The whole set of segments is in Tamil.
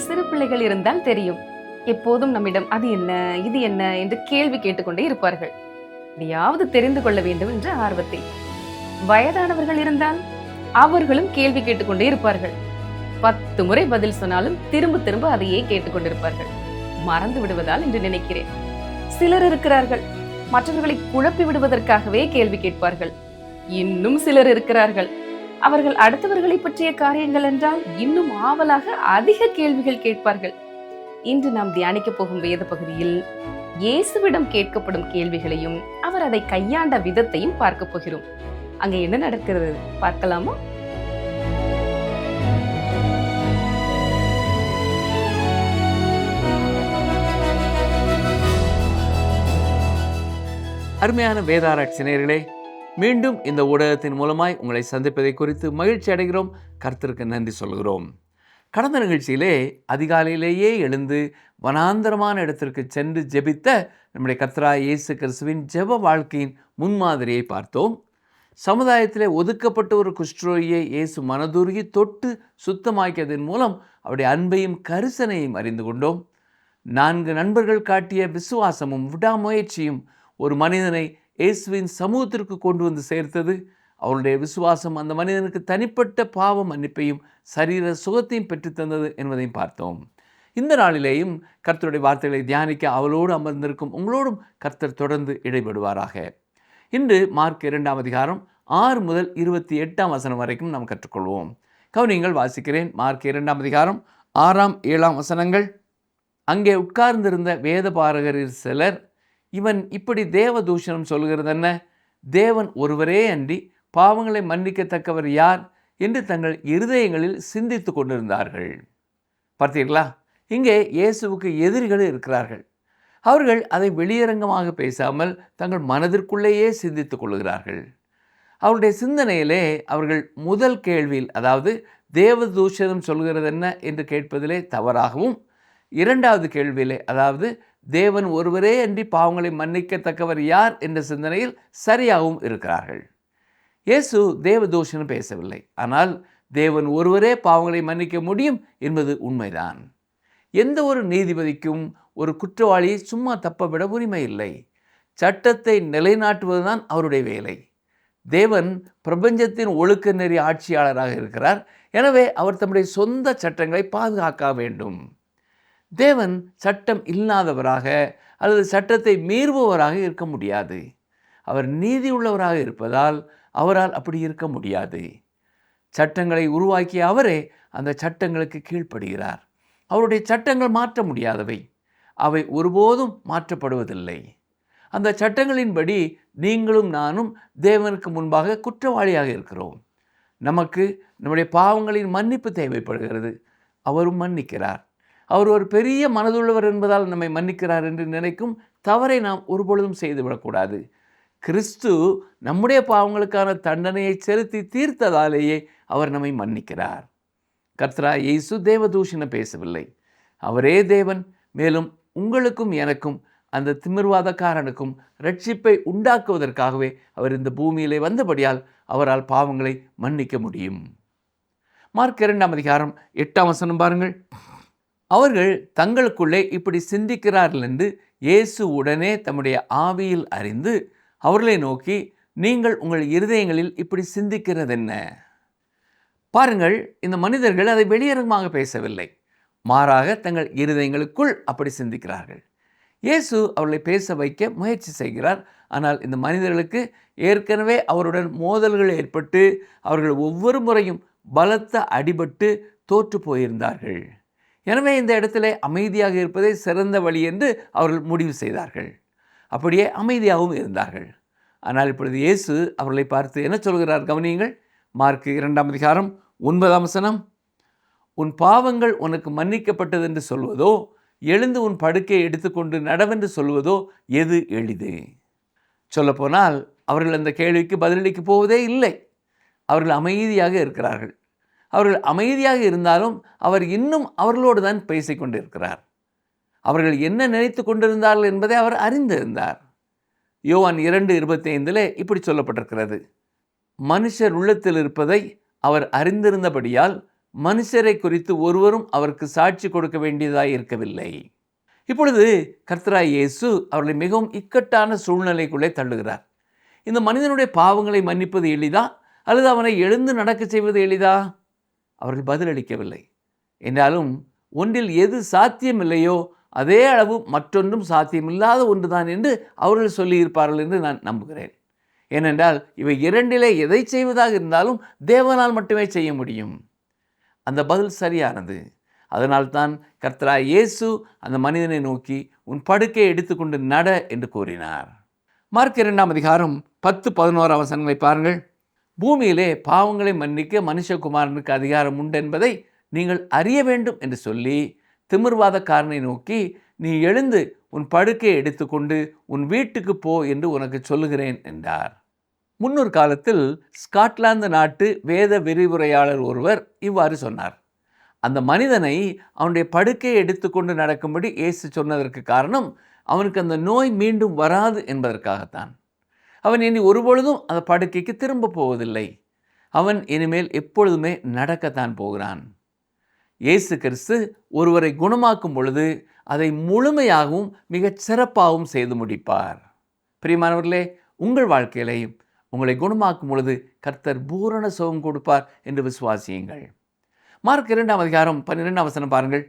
சிறு பிள்ளைகள் இருந்தால் தெரியும். எப்போதும் நம்மிடம் அது என்ன, இது என்ன என்று கேள்வி கேட்டுக்கொண்டே இருப்பார்கள். எதையாவது தெரிந்து கொள்ள வேண்டும் என்ற ஆர்வத்தில். வயதானவர்கள் இருந்தால் அவர்களும் கேள்வி கேட்டுக்கொண்டே இருப்பார்கள். 10 முறை பதில் சொன்னாலும் திரும்ப திரும்ப அதையே கேட்டுக்கொண்டிருப்பார்கள். மறந்து விடுவதால் என்று நினைக்கிறேன். சிலர் இருக்கிறார்கள், மற்றவர்களை குழப்பி விடுவதற்காகவே கேள்வி கேட்பார்கள். இன்னும் சிலர் இருக்கிறார்கள், அவர்கள் அடுத்தவர்களை பற்றிய காரியங்கள் என்றால் இன்னும் ஆவலாக அதிக கேள்விகள் கேட்பார்கள். இன்று நாம் தியானிக்க போகும் வேத பகுதியில் இயேசுவிடம் கேட்கப்படும் கேள்விகளையும் அவர் அதை கையாண்ட விதத்தையும் பார்க்க போகிறோம். அங்க என்ன நடக்கிறது பார்க்கலாமா? அருமையான வேதாராய்ச்சி நேயர்களே, மீண்டும் இந்த ஊடகத்தின் மூலமாய் உங்களை சந்திப்பதை குறித்து மகிழ்ச்சி அடைகிறோம். கர்த்தருக்கு நன்றி சொல்கிறோம். கடந்த நிகழ்ச்சியிலே அதிகாலையிலேயே எழுந்து வனாந்தரமான இடத்திற்கு சென்று ஜெபித்த நம்முடைய கர்த்தராகிய இயேசு கிறிஸ்துவின் ஜெப வாழ்க்கையின் முன்மாதிரியை பார்த்தோம். சமுதாயத்திலே ஒதுக்கப்பட்ட ஒரு குஷ்டரோகியை இயேசு மனதுருகி தொட்டு சுத்தமாக்கியதன் மூலம் அவருடைய அன்பையும் கரிசனையும் அறிந்து கொண்டோம். 4 நண்பர்கள் காட்டிய விசுவாசமும் விடாமுயற்சியும் ஒரு மனிதனை இயேசுவின் சமூகத்திற்கு கொண்டு வந்து சேர்த்தது. அவருடைய விசுவாசம் அந்த மனிதனுக்கு தனிப்பட்ட பாவ மன்னிப்பையும் சரீர சுகத்தையும் பெற்றுத்தந்தது என்பதையும் பார்த்தோம். இந்த நாளிலேயும் கர்த்தருடைய வார்த்தைகளை தியானிக்க அவளோடு அமர்ந்திருக்கும் உங்களோடும் கர்த்தர் தொடர்ந்து இடைபடுவாராக. இன்று மார்க் 2 அதிகாரம் 6 முதல் 28 வசனம் வரைக்கும் நாம் கற்றுக்கொள்வோம். கவனியங்கள் வாசிக்கிறேன். மார்க் 2 அதிகாரம் 6, 7 வசனங்கள். அங்கே உட்கார்ந்திருந்த வேத பாரகரில் சிலர், இவன் இப்படி தேவ தூஷணம் சொல்கிறதென்ன? தேவன் ஒருவரே அன்றி பாவங்களை மன்னிக்கத்தக்கவர் யார் என்று தங்கள் இருதயங்களில் சிந்தித்து கொண்டிருந்தார்கள். பார்த்தீர்களா? இங்கே இயேசுவுக்கு எதிரிகள் இருக்கிறார்கள். அவர்கள் அதை வெளியரங்கமாக பேசாமல் தங்கள் மனதிற்குள்ளேயே சிந்தித்துக் கொள்கிறார்கள். அவருடைய சிந்தனையிலே அவர்கள் முதல் கேள்வியில், அதாவது தேவ தூஷணம் சொல்கிறதென்ன என்று கேட்பதிலே தவறாகவும், 2வது கேள்வியிலே, அதாவது தேவன் ஒருவரே அன்றி பாவங்களை மன்னிக்கத்தக்கவர் யார் என்ற சிந்தனையில் சரியாகவும் இருக்கிறார்கள். இயேசு தேவதூஷணம் பேசவில்லை, ஆனால் தேவன் ஒருவரே பாவங்களை மன்னிக்க முடியும் என்பது உண்மைதான். எந்த ஒரு நீதிபதிக்கும் ஒரு குற்றவாளியை சும்மா தப்பவிட உரிமை இல்லை. சட்டத்தை நிலைநாட்டுவதுதான் அவருடைய வேலை. தேவன் பிரபஞ்சத்தின் ஒழுக்க நெறி ஆட்சியாளராக இருக்கிறார். எனவே அவர் தம்முடைய சொந்த சட்டங்களை பாதுகாக்க வேண்டும். தேவன் சட்டம் இல்லாதவராக அல்லது சட்டத்தை மீறுபவராக இருக்க முடியாது. அவர் நீதி உள்ளவராக இருப்பதால் அவரால் அப்படி இருக்க முடியாது. சட்டங்களை உருவாக்கிய அவரே அந்த சட்டங்களுக்கு கீழ்ப்படுகிறார். அவருடைய சட்டங்கள் மாற்ற முடியாதவை. அவை ஒருபோதும் மாற்றப்படுவதில்லை. அந்த சட்டங்களின்படி நீங்களும் நானும் தேவனுக்கு முன்பாக குற்றவாளியாக இருக்கிறோம். நமக்கு நம்முடைய பாவங்களின் மன்னிப்பு தேவைப்படுகிறது. அவரும் மன்னிக்கிறார். அவர் ஒரு பெரிய மனதுள்ளவர் என்பதால் நம்மை மன்னிக்கிறார் என்று நினைக்கும் தவறை நாம் ஒருபொழுதும் செய்துவிடக்கூடாது. கிறிஸ்து நம்முடைய பாவங்களுக்கான தண்டனையை செலுத்தி தீர்த்ததாலேயே அவர் நம்மை மன்னிக்கிறார். கர்த்தராகிய இயேசு தேவதூஷணம் பேசவில்லை. அவரே தேவன். மேலும் உங்களுக்கும் எனக்கும் அந்த திமிர்வாதக்காரனுக்கும் ரட்சிப்பை உண்டாக்குவதற்காகவே அவர் இந்த பூமியிலே வந்தபடியால் அவரால் பாவங்களை மன்னிக்க முடியும். மார்க் 2 அதிகாரம் 8 வசனம் பாருங்கள். அவர்கள் தங்களுக்குள்ளே இப்படி சிந்திக்கிறார்கள் என்று இயேசு உடனே தம்முடைய ஆவியில் அறிந்து அவர்களை நோக்கி, நீங்கள் உங்கள் இருதயங்களில் இப்படி சிந்திக்கிறதென்ன? பாருங்கள், இந்த மனிதர்கள் அதை வெளியரங்கமாக பேசவில்லை. மாறாக தங்கள் இருதயங்களுக்குள் அப்படி சிந்திக்கிறார்கள். இயேசு அவர்களை பேச வைக்க முயற்சி செய்கிறார். ஆனால் இந்த மனிதர்களுக்கு ஏற்கனவே அவருடன் மோதல்கள் ஏற்பட்டு அவர்கள் ஒவ்வொரு முறையும் பலத்த அடிபட்டு தோற்று போயிருந்தார்கள். எனவே இந்த இடத்திலே அமைதியாக இருப்பதே சிறந்த வழி என்று அவர்கள் முடிவு செய்தார்கள். அப்படியே அமைதியாகவும் இருந்தார்கள். ஆனால் இப்பொழுது இயேசு அவர்களை பார்த்து என்ன சொல்கிறார் கவனியுங்கள். மார்க் 2 அதிகாரம் 9 வசனம். உன் பாவங்கள் உனக்கு மன்னிக்கப்பட்டது என்று சொல்வதோ, எழுந்து உன் படுக்கையை எடுத்துக்கொண்டு நடவென்று சொல்வதோ எது எளிது? சொல்லப்போனால் அவர்கள் அந்த கேள்விக்கு பதிலளிக்க போவதே இல்லை. அவர்கள் அமைதியாக இருக்கிறார்கள். அவர்கள் அமைதியாக இருந்தாலும் அவர் இன்னும் அவர்களோடு தான் பேசிக்கொண்டிருக்கிறார். அவர்கள் என்ன நினைத்து கொண்டிருந்தார்கள் என்பதை அவர் அறிந்திருந்தார். யோவான் 2:25 இப்படி சொல்லப்பட்டிருக்கிறது. மனுஷர் உள்ளத்தில் இருப்பதை அவர் அறிந்திருந்தபடியால் மனுஷரை குறித்து ஒருவரும் அவருக்கு சாட்சி கொடுக்க வேண்டியதாய் இருக்கவில்லை. இப்பொழுது கர்த்தராய் இயேசு அவர்களை மிகவும் இக்கட்டான சூழ்நிலைக்குள்ளே தள்ளுகிறார். இந்த மனிதனுடைய பாவங்களை மன்னிப்பது எளிதா அல்லது அவனை எழுந்து நடக்க செய்வது எளிதா? அவர்கள் பதிலளிக்கவில்லை. என்றாலும் ஒன்றில் எது சாத்தியமில்லையோ அதே அளவு மற்றொன்றும் சாத்தியமில்லாத ஒன்றுதான் என்று அவர்கள் சொல்லியிருப்பார்கள் என்று நான் நம்புகிறேன். ஏனென்றால் இவை இரண்டிலே எதை செய்வதாக இருந்தாலும் தேவனால் மட்டுமே செய்ய முடியும். அந்த பதில் சரியானது. அதனால்தான் கர்த்தராய் இயேசு அந்த மனிதனை நோக்கி உன் படுக்கையை எடுத்துக்கொண்டு நட என்று கூறினார். மார்க் 2 அதிகாரம் 10-11 வசனங்களை பாருங்கள். பூமியிலே பாவங்களை மன்னிக்க மனுஷகுமாரனுக்கு அதிகாரம் உண்டு என்பதை நீங்கள் அறிய வேண்டும் என்று சொல்லி திமிர்வாதக்காரனை நோக்கி, நீ எழுந்து உன் படுக்கையை எடுத்துக்கொண்டு உன் வீட்டுக்கு போ என்று உனக்கு சொல்லுகிறேன் என்றார். முன்னொரு காலத்தில் ஸ்காட்லாந்து நாட்டு வேத விரிவுரையாளர் ஒருவர் இவ்வாறு சொன்னார். அந்த மனிதனை அவனுடைய படுக்கையை எடுத்துக்கொண்டு நடக்கும்படி இயேசு சொன்னதற்கு காரணம் அவனுக்கு அந்த நோய் மீண்டும் வராது என்பதற்காகத்தான். அவன் இனி ஒருபொழுதும் அந்த படுக்கைக்கு திரும்ப போவதில்லை. அவன் இனிமேல் எப்பொழுதுமே நடக்கத்தான் போகிறான். இயேசு கிறிஸ்து ஒருவரை குணமாக்கும் பொழுது அதை முழுமையாகவும் மிகச் சிறப்பாகவும் செய்து முடிப்பார். பிரியமானவர்களே, உங்கள் வாழ்க்கையிலையும் உங்களை குணமாக்கும் பொழுது கர்த்தர் பூரண சுகம் கொடுப்பார் என்று விசுவாசியுங்கள். மார்க் 2 அதிகாரம் 12 வசனம் பாருங்கள்.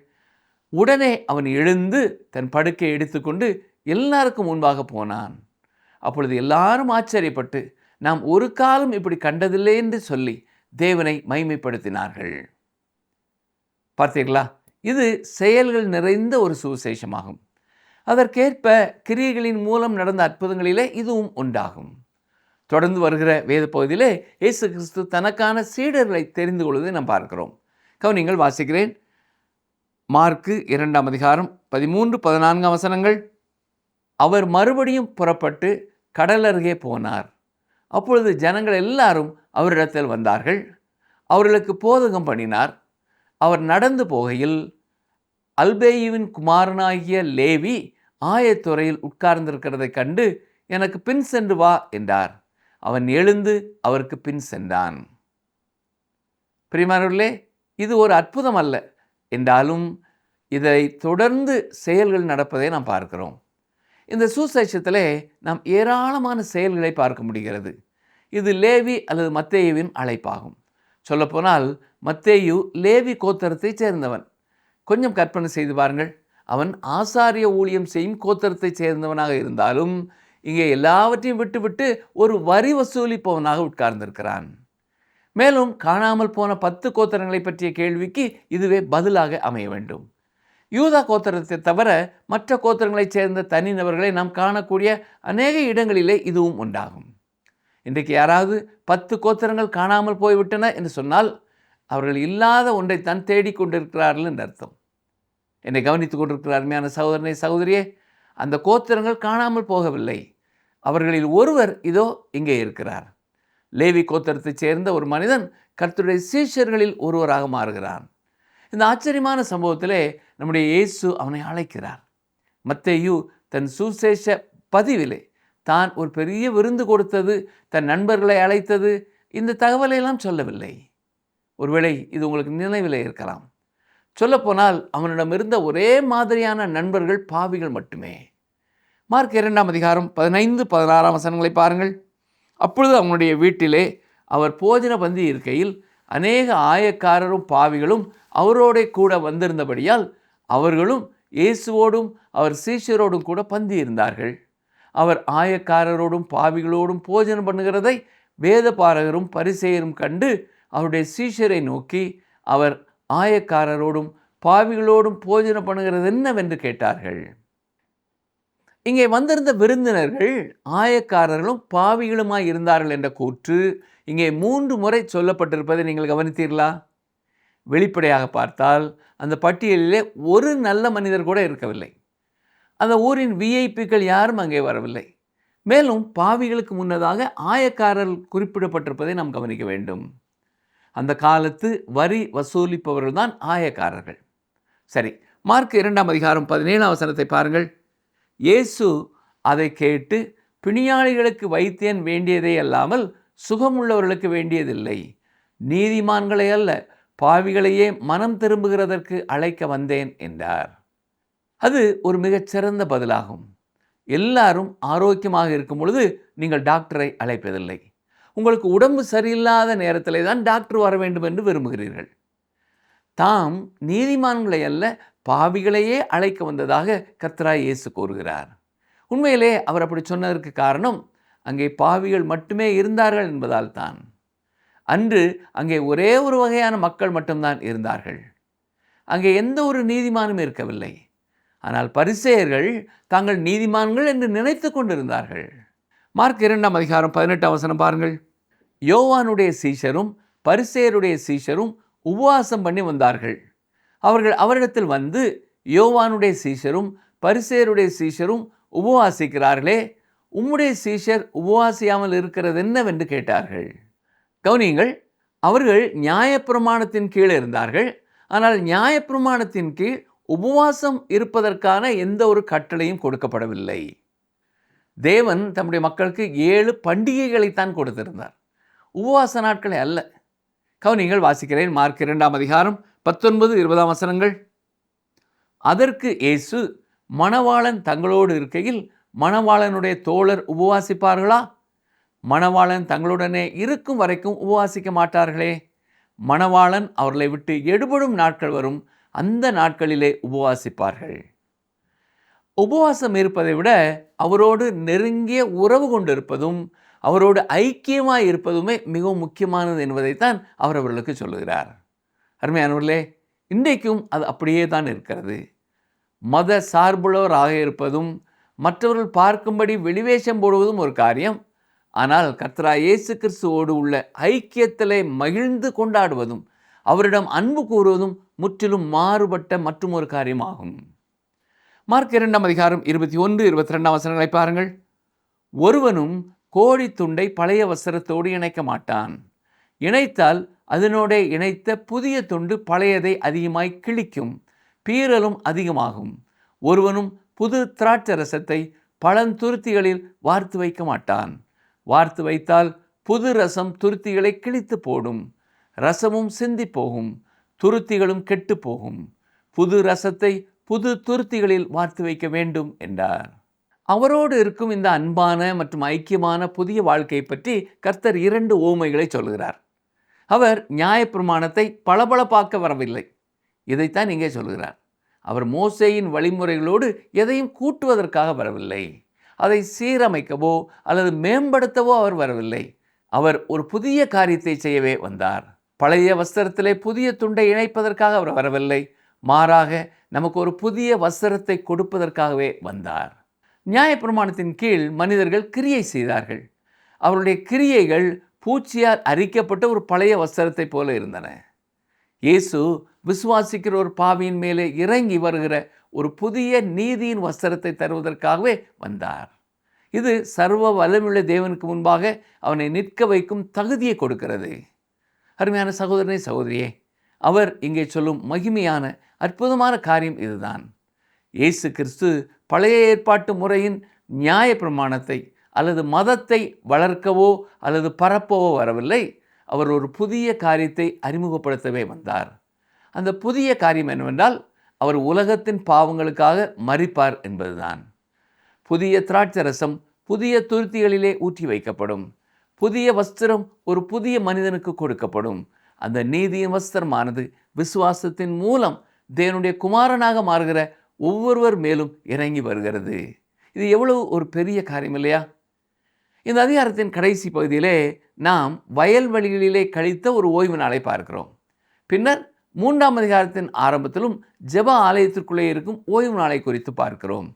உடனே அவன் எழுந்து தன் படுக்கையை எடுத்துக்கொண்டு எல்லாருக்கும் முன்பாக போனான். அப்பொழுது எல்லாரும் ஆச்சரியப்பட்டு, நாம் ஒரு காலம் இப்படி கண்டதில்லை என்று சொல்லி தேவனை மகிமைப்படுத்தினார்கள். பார்த்தீர்களா? இது செயல்கள் நிறைந்த ஒரு சுவிசேஷமாகும். அதற்கேற்ப கிரியைகளின் மூலம் நடந்த அற்புதங்களிலே இதுவும் உண்டாகும். தொடர்ந்து வருகிற வேத பகுதியிலே இயேசு கிறிஸ்து தனக்கான சீடர்களை தெரிந்து கொள்வதை நாம் பார்க்கிறோம். கவனிங்கள், வாசிக்கிறேன். மார்க் 2 அதிகாரம் 13-14 வசனங்கள். அவர் மறுபடியும் புறப்பட்டு கடல் அருகே போனார். அப்பொழுது ஜனங்கள் எல்லாரும் அவரிடத்தில் வந்தார்கள். அவர்களுக்கு போதகம் பண்ணினார். அவர் நடந்து போகையில் அல்பேயுவின் குமாரனாகிய லேவி ஆயத்துறையில் உட்கார்ந்திருக்கிறதை கண்டு, எனக்கு பின் சென்று வா என்றார். அவன் எழுந்து அவருக்கு பின் சென்றான். பிரியமானவர்களே, இது ஒரு அற்புதம் அல்ல என்றாலும் இதை தொடர்ந்து செயல்கள் நடப்பதை நாம் பார்க்கிறோம். இந்த சுசேஷத்திலே நாம் ஏராளமான செயல்களை பார்க்க முடிகிறது. இது லேவி அல்லது மத்தேயுவின் அழைப்பாகும். சொல்லப்போனால் மத்தேயு லேவி கோத்திரத்தைச் சேர்ந்தவன். கொஞ்சம் கற்பனை செய்து பாருங்கள். அவன் ஆசாரிய ஊழியம் செய்யும் கோத்திரத்தைச் சேர்ந்தவனாக இருந்தாலும் இங்கே எல்லாவற்றையும் விட்டுவிட்டு ஒரு வரி வசூலிப்பவனாக உட்கார்ந்திருக்கிறான். மேலும் காணாமல் போன 10 கோத்திரங்களை பற்றிய கேள்விக்கு இதுவே பதிலாக அமைய வேண்டும். யூதா கோத்திரத்தை தவிர மற்ற கோத்திரங்களைச் சேர்ந்த தனிநபர்களை நாம் காணக்கூடிய அநேக இடங்களிலே இதுவும் உண்டாகும். இன்றைக்கு யாராவது 10 கோத்திரங்கள் காணாமல் போய்விட்டன என்று சொன்னால் அவர்கள் இல்லாத ஒன்றைத்தான் தேடிக்கொண்டிருக்கிறார்கள் என்று அர்த்தம். என்னை கவனித்துக் கொண்டிருக்கிற அருமையான சகோதரனே, சகோதரியே, அந்த கோத்திரங்கள் காணாமல் போகவில்லை. அவர்களில் ஒருவர் இதோ இங்கே இருக்கிறார். லேவி கோத்திரத்தைச் சேர்ந்த ஒரு மனிதன் கர்த்தருடைய சீஷர்களில் ஒருவராக மாறுகிறான். இந்த ஆச்சரியமான சம்பவத்திலே நம்முடைய இயேசு அவனை அழைக்கிறார். மத்தேயு தன் சுசேஷ பதிவிலே தான் ஒரு பெரிய விருந்து கொடுத்தது, தன் நண்பர்களை அழைத்தது, இந்த தகவலையெல்லாம் சொல்லவில்லை. ஒருவேளை இது உங்களுக்கு நினைவில் இருக்கலாம். சொல்லப்போனால் அவனிடம் இருந்த ஒரே மாதிரியான நண்பர்கள் பாவிகள் மட்டுமே. மார்க் 2 அதிகாரம் 15-16 வசனங்களை பாருங்கள். அப்பொழுது அவனுடைய வீட்டிலே அவர் போஜன பந்தி இருக்கையில் அநேக ஆயக்காரரும் பாவிகளும் அவரோட கூட வந்திருந்தபடியால் அவர்களும் இயேசுவோடும் அவர் சீஷரோடும் கூட பந்தி இருந்தார்கள். அவர் ஆயக்காரரோடும் பாவிகளோடும் போஜனம் பண்ணுகிறதை வேதபாரகரும் பரிசேயரும் கண்டு அவருடைய சீஷரை நோக்கி, அவர் ஆயக்காரரோடும் பாவிகளோடும் போஜனம் பண்ணுகிறது என்னவென்று கேட்டார்கள். இங்கே வந்திருந்த விருந்தினர்கள் ஆயக்காரர்களும் பாவிகளுமாய் இருந்தார்கள் என்ற கூற்று இங்கே 3 முறை சொல்லப்பட்டிருப்பதை நீங்கள் கவனித்தீர்களா? வெளிப்படையாக பார்த்தால் அந்த பட்டியலிலே ஒரு நல்ல மனிதர் கூட இருக்கவில்லை. அந்த ஊரின் விஐபிக்கள் யாரும் அங்கே வரவில்லை. மேலும் பாவிகளுக்கு முன்னதாக ஆயக்காரர் குறிப்பிடப்பட்டிருப்பதை நாம் கவனிக்க வேண்டும். அந்த காலத்து வரி வசூலிப்பவர்கள் தான் ஆயக்காரர்கள். சரி, மார்க் 2 அதிகாரம் 17 வசனத்தை பாருங்கள். இயேசு அதை கேட்டு, பிணியாளிகளுக்கு வைத்தியன் வேண்டியதே அல்லாமல் சுகமுள்ளவர்களுக்கு வேண்டியதில்லை, நீதிமான்களை அல்ல பாவிகளையே மனம் திரும்புகிறதற்கு அழைக்க வந்தேன் என்றார். அது ஒரு மிகச்சிறந்த பதிலாகும். எல்லாரும் ஆரோக்கியமாக இருக்கும் பொழுது நீங்கள் டாக்டரை அழைப்பதில்லை. உங்களுக்கு உடம்பு சரியில்லாத நேரத்திலே தான் டாக்டர் வர வேண்டும் என்று விரும்புகிறீர்கள். தாம் நீதிமான்களை அல்ல, பாவிகளையே அழைக்க வந்ததாக கர்த்தராய் இயேசு கூறுகிறார். உண்மையிலே அவர் அப்படி சொன்னதற்கு காரணம், அங்கே பாவிகள் மட்டுமே இருந்தார்கள் என்பதால் தான். அன்று அங்கே ஒரே ஒரு வகையான மக்கள் மட்டும்தான் இருந்தார்கள். அங்கே எந்த ஒரு நீதிமானும் இருக்கவில்லை. ஆனால் பரிசேயர்கள் தாங்கள் நீதிமான்கள் என்று நினைத்து கொண்டிருந்தார்கள். மார்க் 2 அதிகாரம் 18 பாருங்கள். யோவானுடைய சீஷரும் பரிசேயருடைய சீஷரும் உபவாசம் பண்ணி வந்தார்கள். அவர்கள் அவரிடத்தில் வந்து, யோவானுடைய சீஷரும் பரிசேயருடைய சீஷரும் உபவாசிக்கிறார்களே, உம்முடைய சீஷர் உபவாசியாமல் இருக்கிறது என்னவென்று கேட்டார்கள். கவனியுங்கள், அவர்கள் நியாயப்பிரமாணத்தின் கீழ் இருந்தார்கள். ஆனால் நியாயப்பிரமாணத்தின் கீழ் உபவாசம் இருப்பதற்கான எந்த ஒரு கட்டளையும் கொடுக்கப்படவில்லை. தேவன் தம்முடைய மக்களுக்கு 7 பண்டிகைகளைத்தான் கொடுத்திருந்தார், உபவாச நாட்களை அல்ல. கவனிங்கள், வாசிக்கிறேன். மார்க் 2 அதிகாரம் 19-20 அதற்கு இயேசு, மணவாளன் தங்களோடு இருக்கையில் மணவாளனுடைய தோழர் உபவாசிப்பார்களா? மணவாளன் தங்களுடனே இருக்கும் வரைக்கும் உபவாசிக்க மாட்டார்களே. மணவாளன் அவர்களை விட்டு எடுபடும் நாட்கள் வரும், அந்த நாட்களிலே உபவாசிப்பார்கள். உபவாசம் இருப்பதை விட அவரோடு நெருங்கிய உறவு கொண்டிருப்பதும் அவரோடு ஐக்கியமாய் இருப்பதுமே மிகவும் முக்கியமானது என்பதைத்தான் அவர் அவர்களுக்கு சொல்லுகிறார். அருமையானவர்களே, இன்றைக்கும் அது அப்படியே தான் இருக்கிறது. மத சார்புள்ளவராக இருப்பதும் மற்றவர்கள் பார்க்கும்படி வெளிவேஷம் போடுவதும் ஒரு காரியம். ஆனால் கர்த்தராகிய இயேசு கிறிஸ்துவோடு உள்ள ஐக்கியத்திலே மகிழ்ந்து கொண்டாடுவதும் அவரிடம் அன்பு கூறுவதும் முற்றிலும் மாறுபட்ட மற்றும் ஒரு காரியமாகும். மார்க் 2 அதிகாரம் 21-22 பாருங்கள். ஒருவனும் கோடி துண்டை பழைய வஸ்திரத்தோடு இணைக்க மாட்டான். இணைத்தால் அதனோட இணைத்த புதிய துண்டு பழையதை அதிகமாய் கிழிக்கும், பீறலும் அதிகமாகும். ஒருவனும் புது திராட்சரசத்தை பழந்துருத்திகளில் வார்த்து வைக்க மாட்டான். வார்த்து வைத்தால் புது ரசம் துருத்திகளை கிழித்து போடும், ரசமும் சிந்தி போகும், துருத்திகளும் கெட்டு போகும். புது ரசத்தை புது துருத்திகளில் வார்த்து வைக்க வேண்டும் என்றார். அவரோடு இருக்கும் இந்த அன்பான மற்றும் ஐக்கியமான புதிய வாழ்க்கையை பற்றி கர்த்தர் 2 உவமைகளை சொல்கிறார். அவர் நியாயப்பிரமாணத்தை பளபளப்பாக்க வரவில்லை, இதைத்தான் இங்கே சொல்கிறார். அவர் மோசேயின் வழிமுறைகளோடு எதையும் கூட்டுவதற்காக வரவில்லை, அதை சீரமைக்கவோ அல்லது மேம்படுத்தவோ அவர் வரவில்லை. அவர் ஒரு புதிய காரியத்தை செய்யவே வந்தார். பழைய வஸ்திரத்திலே புதிய துண்டை இணைப்பதற்காக அவர் வரவில்லை, மாறாக நமக்கு ஒரு புதிய வஸ்திரத்தை கொடுப்பதற்காகவே வந்தார். நியாயப்பிரமாணத்தின் கீழ் மனிதர்கள் கிரியை செய்தார்கள். அவருடைய கிரியைகள் பூச்சியால் அரிக்கப்பட்ட ஒரு பழைய வஸ்திரத்தை போல இருந்தன. இயேசு விசுவாசிக்கிற ஒரு பாவியின் மேலே இறங்கி வருகிற ஒரு புதிய நீதியின் வஸ்திரத்தை தருவதற்காகவே வந்தார். இது சர்வ வல்லமையுள்ள தேவனுக்கு முன்பாக அவனை நிற்க வைக்கும் தகுதியை கொடுக்கிறது. அருமையான சகோதரனே, சகோதரியே, அவர் இங்கே சொல்லும் மகிமையான அற்புதமான காரியம் இதுதான். இயேசு கிறிஸ்து பழைய ஏற்பாட்டு முறையின் நியாய பிரமாணத்தை அல்லது மதத்தை வளர்க்கவோ அல்லது பரப்பவோ வரவில்லை. அவர் ஒரு புதிய காரியத்தை அறிமுகப்படுத்தவே வந்தார். அந்த புதிய காரியம் என்னவென்றால், அவர் உலகத்தின் பாவங்களுக்காக மரிப்பார் என்பதுதான். புதிய திராட்சரசம் புதிய துருத்திகளிலே ஊற்றி வைக்கப்படும். புதிய வஸ்திரம் ஒரு புதிய மனிதனுக்கு கொடுக்கப்படும். அந்த நீதியின் வஸ்திரமானது விசுவாசத்தின் மூலம் தேவனுடைய குமாரனாக மாறுகிற ஒவ்வொருவர் மேலும் இறங்கி வருகிறது. இது எவ்வளவு ஒரு பெரிய காரியம் இல்லையா? இந்த அதிகாரத்தின் கடைசி பகுதியிலே நாம் வயல்வெளிகளிலே கழித்த ஒரு ஓய்வு நாளை பார்க்கிறோம். பின்னர் 3ஆம் அதிகாரத்தின் ஆரம்பத்திலும் ஜெப ஆலயத்திற்குள்ளே இருக்கும் ஓய்வு நாளை குறித்து பார்க்கிறோம்.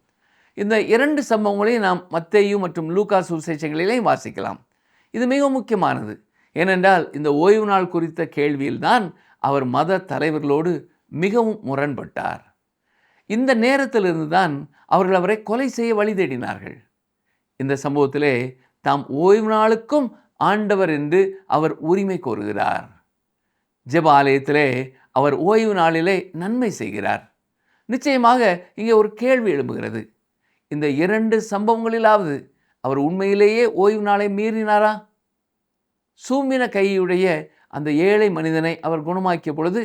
இந்த 2 சம்பவங்களையும் நாம் மத்தேயு மற்றும் லூக்கா சுவிசேஷங்களிலேயும் வாசிக்கலாம். இது மிக முக்கியமானது. ஏனென்றால் இந்த ஓய்வு நாள் குறித்த கேள்வியில்தான் அவர் மத தலைவர்களோடு மிகவும் முரண்பட்டார். இந்த நேரத்திலிருந்து தான் அவர்கள் அவரை கொலை செய்ய வழி தேடினார்கள். இந்த சம்பவத்திலே தாம் ஓய்வு நாளுக்கும் ஆண்டவர் என்று அவர் உரிமை கோருகிறார். ஜெப ஆலயத்திலே அவர் ஓய்வு நாளிலே நன்மை செய்கிறார். நிச்சயமாக இங்கே ஒரு கேள்வி எழும்புகிறது. இந்த 2 சம்பவங்களிலாவது அவர் உண்மையிலேயே ஓய்வு நாளை மீறினாரா? சூம்பின கையுடைய அந்த ஏழை மனிதனை அவர் குணமாக்கிய பொழுது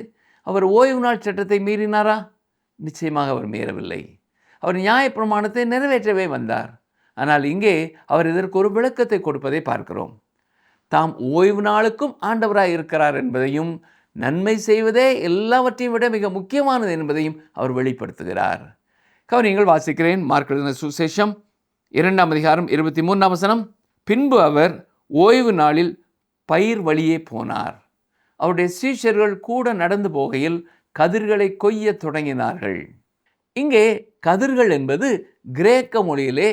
அவர் ஓய்வு நாள் சட்டத்தை மீறினாரா? நிச்சயமாக அவர் மீறவில்லை. அவர் நியாயப்பிரமாணத்தை நிறைவேற்றவே வந்தார். ஆனால் இங்கே அவர் இதற்கு ஒரு விளக்கத்தை கொடுப்பதை பார்க்கிறோம். தாம் ஓய்வு நாளுக்கும் ஆண்டவராய் இருக்கிறார் என்பதையும், நன்மை செய்வதே எல்லாவற்றையும் விட மிக முக்கியமானது என்பதையும் அவர் வெளிப்படுத்துகிறார். கவனியங்கள், வாசிக்கிறேன். மார்க் எழுதின சுவிசேஷம் 2ஆம் அதிகாரம் 23ஆம் வசனம். பின்பு அவர் ஓய்வு நாளில் பயிர் வழியே போனார். அவருடைய சீஷர்கள் கூட நடந்து போகையில் கதிர்களை கொய்ய தொடங்கினார்கள். இங்கே கதிர்கள் என்பது கிரேக்க மொழியிலே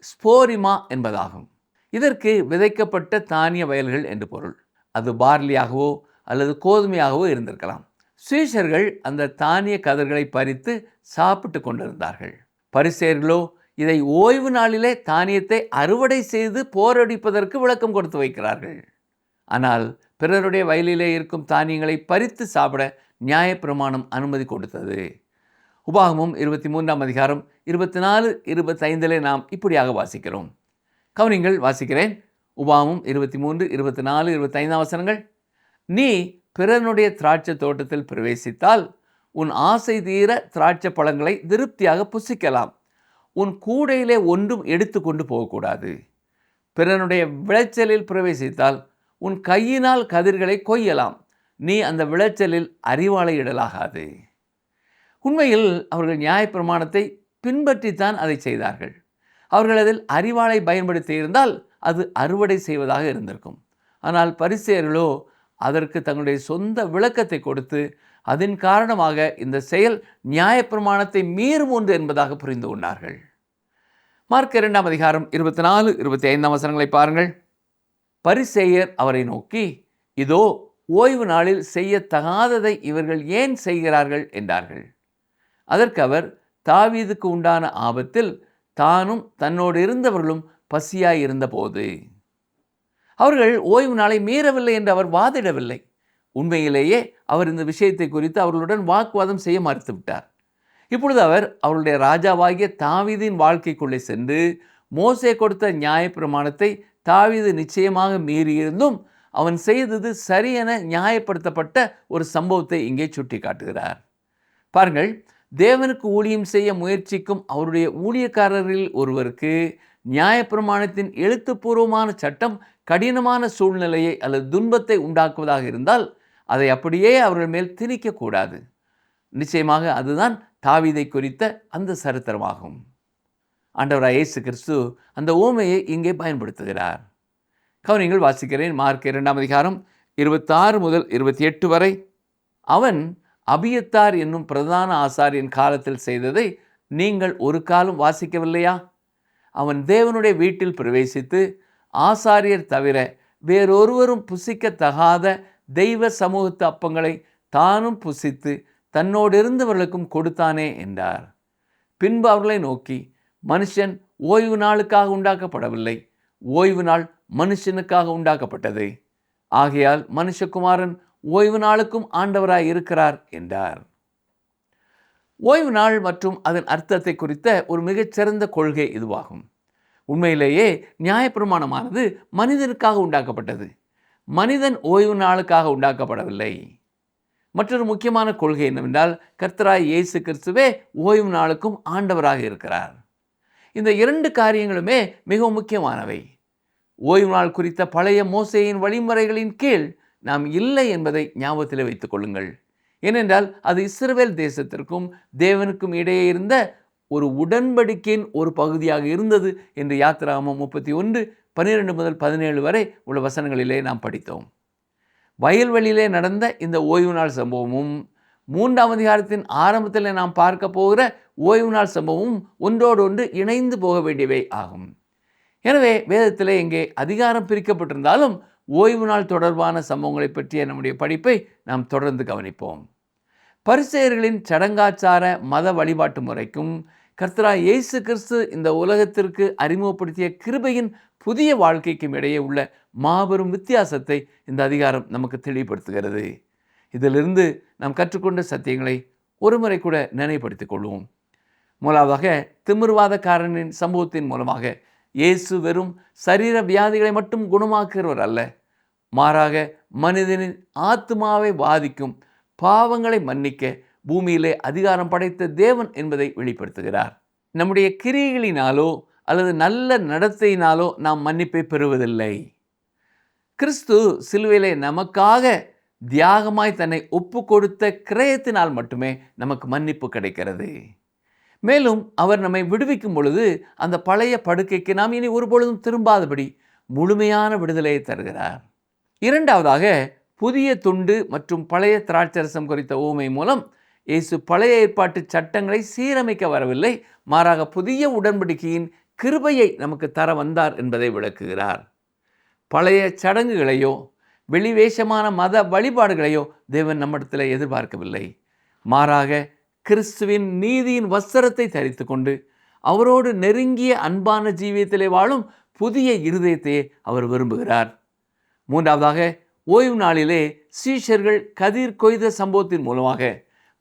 ஸ்போரிமா என்பதாகும். இதற்கு விதைக்கப்பட்ட தானிய வயல்கள் என்று பொருள். அது பார்லியாகவோ அல்லது கோதுமையாகவோ இருந்திருக்கலாம். சீஷர்கள் அந்த தானிய கதிர்களை பறித்து சாப்பிட்டு கொண்டிருந்தார்கள். பரிசேயர்களோ இதை ஓய்வு நாளிலே தானியத்தை அறுவடை செய்து போரடிப்பதற்கு விளக்கம் கொடுத்து வைக்கிறார்கள். ஆனால் பிறருடைய வயலிலே இருக்கும் தானியங்களை பறித்து சாப்பிட நியாயப்பிரமாணம் அனுமதி கொடுத்தது. உபாகமம் 23ஆம் அதிகாரம் 24-25 நாம் இப்படியாக வாசிக்கிறோம். கவனிங்கள், வாசிக்கிறேன். உபாகமம் 23, 24, 25 வசனங்கள். நீ பிறனுடைய திராட்சை தோட்டத்தில் பிரவேசித்தால் உன் ஆசை தீர திராட்சை பழங்களை திருப்தியாக புசிக்கலாம். உன் கூடையிலே ஒன்றும் எடுத்து கொண்டு போகக்கூடாது. பிறனுடைய விளைச்சலில் பிரவேசித்தால் உன் கையினால் கதிர்களை கொய்யலாம். நீ அந்த விளைச்சலில் அரிவாளை இடலாகாது. உண்மையில் அவர்கள் நியாயப்பிரமாணத்தை பின்பற்றித்தான் அதை செய்தார்கள். அவர்கள் அதில் அரிவாளை பயன்படுத்தி இருந்தால் அது அறுவடை செய்வதாக இருந்திருக்கும். ஆனால் பரிசேயர்களோ அதற்கு தங்களுடைய சொந்த விளக்கத்தை கொடுத்து அதன் காரணமாக இந்த செயல் நியாயப்பிரமாணத்தை மீறும் ஒன்று என்பதாக புரிந்து கொண்டார்கள். மார்க் 2ஆம் அதிகாரம் 24-25 வசனங்களை பாருங்கள். பரிசேயர் அவரை நோக்கி, இதோ ஓய்வு நாளில் செய்யத்தகாததை இவர்கள் ஏன் செய்கிறார்கள் என்றார்கள். அதற்கு அவர், தாவீதுக்கு உண்டான ஆபத்தில் தானும் தன்னோடு இருந்தவர்களும் பசியாய் இருந்தபோது. அவர்கள் ஓய்வு நாளை மீறவில்லை என்று அவர் வாதிடவில்லை. உண்மையிலேயே அவர் இந்த விஷயத்தை குறித்து அவர்களுடன் வாக்குவாதம் செய்ய மறுத்துவிட்டார். இப்பொழுது அவர் அவருடைய ராஜாவாகிய தாவீதின் வாழ்க்கைக்குள்ளே சென்று மோசே கொடுத்த நியாயப்பிரமாணத்தை தாவீது நிச்சயமாக மீறியிருந்தும் அவன் செய்தது சரியென நியாயப்படுத்தப்பட்ட ஒரு சம்பவத்தை இங்கே சுட்டி காட்டுகிறார். பாருங்கள், தேவனுக்கு ஊழியம் செய்ய முயற்சிக்கும் அவருடைய ஊழியக்காரரில் ஒருவருக்கு நியாயப்பிரமாணத்தின் எழுத்துப்பூர்வமான சட்டம் கடினமான சூழ்நிலையை அல்லது துன்பத்தை உண்டாக்குவதாக இருந்தால் அதை அப்படியே அவர்கள் மேல் திணிக்கக்கூடாது. நிச்சயமாக அதுதான் தாவீதை குறித்த அந்த சரித்திரமாகும். ஆண்டவராய் இயேசு கிறிஸ்து அந்த உவமையை இங்கே பயன்படுத்துகிறார். கவனிங்கள், வாசிக்கிறேன். மார்க் 2ஆம் அதிகாரம் 26 முதல் 28 வரை. அவன் அபியத்தார் என்னும் பிரதான ஆசாரியன் காலத்தில் செய்ததை நீங்கள் ஒரு காலம் வாசிக்கவில்லையா? அவன் தேவனுடைய வீட்டில் பிரவேசித்து ஆசாரியர் தவிர வேறொருவரும் புசிக்கத்தகாத தெய்வ சமூகத்து அப்பங்களை தானும் புசித்து தன்னோடு இருந்தவர்களுக்கும் கொடுத்தானே என்றார். பின்பு அவர்களை நோக்கி, மனுஷன் ஓய்வு நாளுக்காக உண்டாக்கப்படவில்லை, ஓய்வு நாள் மனுஷனுக்காக உண்டாக்கப்பட்டது. ஆகையால் மனுஷகுமாரன் ஓய்வு நாளுக்கும் ஆண்டவராய் இருக்கிறார் என்றார். ஓய்வு நாள் மற்றும் அதன் அர்த்தத்தை குறித்த ஒரு மிகச்சிறந்த கொள்கை இதுவாகும். உண்மையிலேயே நியாயப்பிரமாணமானது மனிதனுக்காக உண்டாக்கப்பட்டது. மனிதன் ஓய்வு நாளுக்காக உண்டாக்கப்படவில்லை. மற்றொரு முக்கியமான கொள்கை என்னவென்றால், கர்த்தராய் இயேசு கிறிஸ்துவே ஓய்வு நாளுக்கும் ஆண்டவராக இருக்கிறார். இந்த இரண்டு காரியங்களுமே மிகவும் முக்கியமானவை. ஓய்வு நாள் குறித்த பழைய மோசேயின் வழிமுறைகளின் கீழ் நாம் இல்லை என்பதை ஞாபகத்தில் வைத்துக் கொள்ளுங்கள். ஏனென்றால் அது இஸ்ரவேல் தேசத்திற்கும் தேவனுக்கும் இடையே இருந்த ஒரு உடன்படிக்கையின் ஒரு பகுதியாக இருந்தது என்று யாத்திராகமம் 31:12 முதல் 17 வரை உள்ள வசனங்களிலே நாம் படித்தோம். வயல்வெளியிலே நடந்த இந்த ஓய்வு நாள் சம்பவமும் 3ஆம் அதிகாரத்தின் ஆரம்பத்தில் நாம் பார்க்க போகிற ஓய்வு நாள் சம்பவமும் ஒன்றோடு ஒன்று இணைந்து போக வேண்டியவை ஆகும். எனவே வேதத்திலே இங்கே அதிகாரம் பிரிக்கப்பட்டிருந்தாலும் ஓய்வு நாள் தொடர்பான சம்பவங்களை பற்றிய நம்முடைய படிப்பை நாம் தொடர்ந்து கவனிப்போம். பரிசேயர்களின் சடங்காச்சார மத வழிபாட்டு முறைக்கும் கர்த்தராய் இயேசு கிறிஸ்து இந்த உலகத்திற்கு அறிமுகப்படுத்திய கிருபையின் புதிய வாழ்க்கைக்கும் இடையே உள்ள மாபெரும் வித்தியாசத்தை இந்த அதிகாரம் நமக்கு தெளிவுபடுத்துகிறது. இதிலிருந்து நாம் கற்றுக்கொண்ட சத்தியங்களை ஒருமுறை கூட நினைவுபடுத்திக் கொள்வோம். முதலாவதாக, திமிர்வாதக்காரனின் சம்பவத்தின் மூலமாக இயேசு வெறும் சரீர வியாதிகளை மட்டும் குணமாக்குகிறவர் அல்ல, மாறாக மனிதனின் ஆத்மாவை பாதிக்கும் பாவங்களை மன்னிக்க பூமியிலே அதிகாரம் படைத்த தேவன் என்பதை வெளிப்படுத்துகிறார். நம்முடைய கிரியைகளினாலோ அல்லது நல்ல நடத்தையினாலோ நாம் மன்னிப்பை பெறுவதில்லை. கிறிஸ்து சிலுவையிலே நமக்காக தியாகமாய் தன்னை ஒப்பு கொடுத்த கிரயத்தினால் மட்டுமே நமக்கு மன்னிப்பு கிடைக்கிறது. மேலும் அவர் நம்மை விடுவிக்கும் பொழுது அந்த பழைய படுக்கைக்கு நாம் இனி ஒருபொழுதும் திரும்பாதபடி முழுமையான விடுதலையை தருகிறார். இரண்டாவதாக, புதிய துண்டு மற்றும் பழைய திராட்சரசம் குறித்த உவமை மூலம் இயேசு பழைய ஏற்பாட்டு சட்டங்களை சீரமைக்க வரவில்லை, மாறாக புதிய உடன்படிக்கையின் கிருபையை நமக்கு தர வந்தார் என்பதை விளக்குகிறார். பழைய சடங்குகளையோ வெளிவேஷமான மத வழிபாடுகளையோ தேவன் நம்மிடத்தில் எதிர்பார்க்கவில்லை. மாறாக கிறிஸ்துவின் நீதியின் வஸ்திரத்தை தரித்து கொண்டு அவரோடு நெருங்கிய அன்பான ஜீவியத்திலே வாழும் புதிய இருதயத்தையே அவர் விரும்புகிறார். மூன்றாவதாக, ஓய்வு நாளிலே சீஷர்கள் கதிர் கொய்த சம்பவத்தின் மூலமாக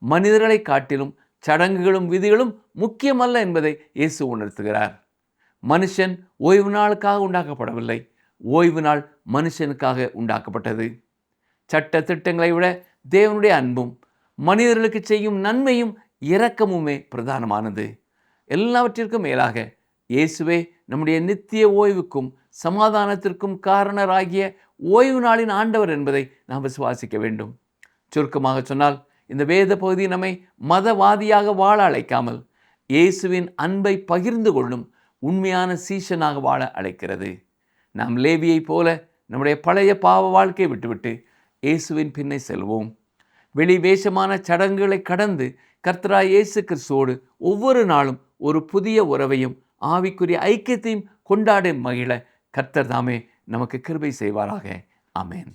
மனிதர்களை காட்டிலும் சடங்குகளும் விதிகளும் முக்கியமல்ல என்பதை இயேசு உணர்த்துகிறார். மனுஷன் ஓய்வு நாளுக்காக உண்டாக்கப்படவில்லை, ஓய்வு நாள் மனுஷனுக்காக உண்டாக்கப்பட்டது. சட்ட திட்டங்களை விட தேவனுடைய அன்பும் மனிதர்களுக்கு செய்யும் நன்மையும் இரக்கமுமே பிரதானமானது. எல்லாவற்றிற்கும் மேலாக இயேசுவே நம்முடைய நித்திய ஓய்வுக்கும் சமாதானத்திற்கும் காரணராகிய ஓய்வு நாளின் ஆண்டவர் என்பதை நாம் விசுவாசிக்க வேண்டும். சுருக்கமாக சொன்னால், இந்த வேத பகுதி நம்மை மதவாதியாக வாழ அழைக்காமல் இயேசுவின் அன்பை பகிர்ந்து கொள்ளும் உண்மையான சீஷனாக வாழ அழைக்கிறது. நாம் லேவியை போல நம்முடைய பழைய பாவ வாழ்க்கையை விட்டுவிட்டு இயேசுவின் பின்னே செல்வோம். வெளிவேஷமான சடங்குகளை கடந்து கர்த்தராய் இயேசு கிறிஸ்துவோடு ஒவ்வொரு நாளும் ஒரு புதிய உறவையும் ஆவிக்குரிய ஐக்கியத்தையும் கொண்டாட மகிழ கர்த்தர் தாமே நமக்கு கிருபை செய்வாராக. ஆமென்.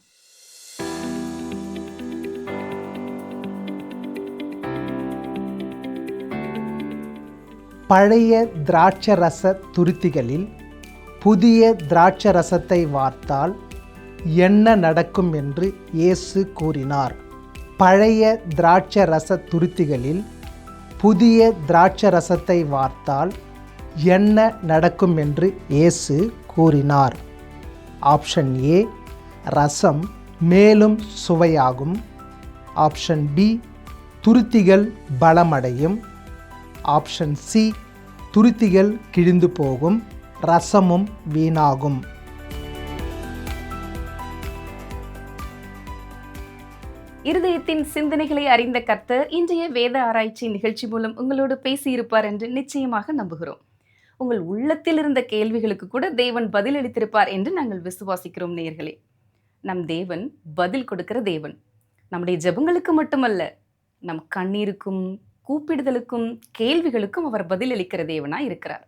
பழைய திராட்சரச துருத்திகளில் புதிய திராட்சரசத்தை வார்த்தால் என்ன நடக்கும் என்று இயேசு கூறினார். பழைய திராட்சரச துருத்திகளில் புதிய திராட்சரசத்தை வார்த்தால் என்ன நடக்கும் என்று இயேசு கூறினார். ஆப்ஷன் ஏ, ரசம் மேலும் சுவையாகும். ஆப்ஷன் பி, துருத்திகள் பலமடையும். ஆப்ஷன் சி, துருத்திகள் கிழிந்து போகும், ரசமும் வீணாகும். இருதயத்தின் சிந்தனைகளை அறிந்த கர்த்தர் இன்றைய வேத ஆராய்ச்சி நிகழ்ச்சி மூலம் உங்களோடு பேசியிருப்பார் என்று நிச்சயமாக நம்புகிறோம். உங்கள் உள்ளத்தில் இருந்த கேள்விகளுக்கு கூட தேவன் பதிலளித்திருப்பார் என்று நாங்கள் விசுவாசிக்கிறோம். நேயர்களே, நம் தேவன் பதில் கொடுக்கிற தேவன். நம்முடைய ஜெபங்களுக்கு மட்டுமல்ல, நம் கண்ணீருக்கும் கூப்பிடுதலுக்கும் கேள்விகளுக்கும் அவர் பதிலளிக்கிற தேவனாய் இருக்கிறார்.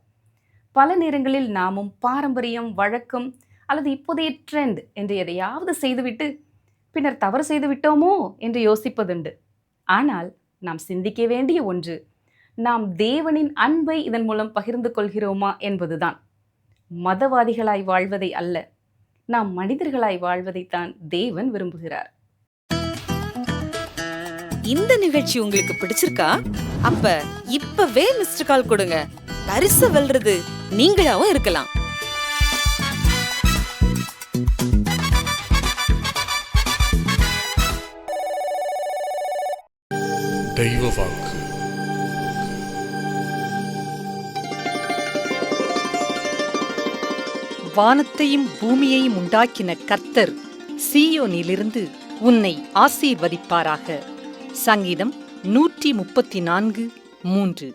பல நேரங்களில் நாமும் பாரம்பரியம், வழக்கம் அல்லது இப்போதைய ட்ரெண்ட் என்று எதையாவது செய்துவிட்டு பின்னர் தவறு செய்து விட்டோமோ என்று யோசிப்பதுண்டு. ஆனால் நாம் சிந்திக்க வேண்டிய ஒன்று, நாம் தேவனின் அன்பை இதன் மூலம் பகிர்ந்து கொள்கிறோமா என்பதுதான். மதவாதிகளாய் வாழ்வதை அல்ல, நாம் மனிதர்களாய் வாழ்வதைத்தான் தேவன் விரும்புகிறார். இந்த நிகழ்ச்சி உங்களுக்கு பிடிச்சிருக்கா? அப்ப இப்பவே மிஸ்டர் கால் கொடுங்க. பரிசு வெல்றது நீங்களாவும் இருக்கலாம். தெய்வ வாக்கு. வானத்தையும் பூமியையும் உண்டாக்கின கர்த்தர் சீயோனிலிருந்து உன்னை ஆசீர்வதிப்பாராக. சங்கீதம் 134:3.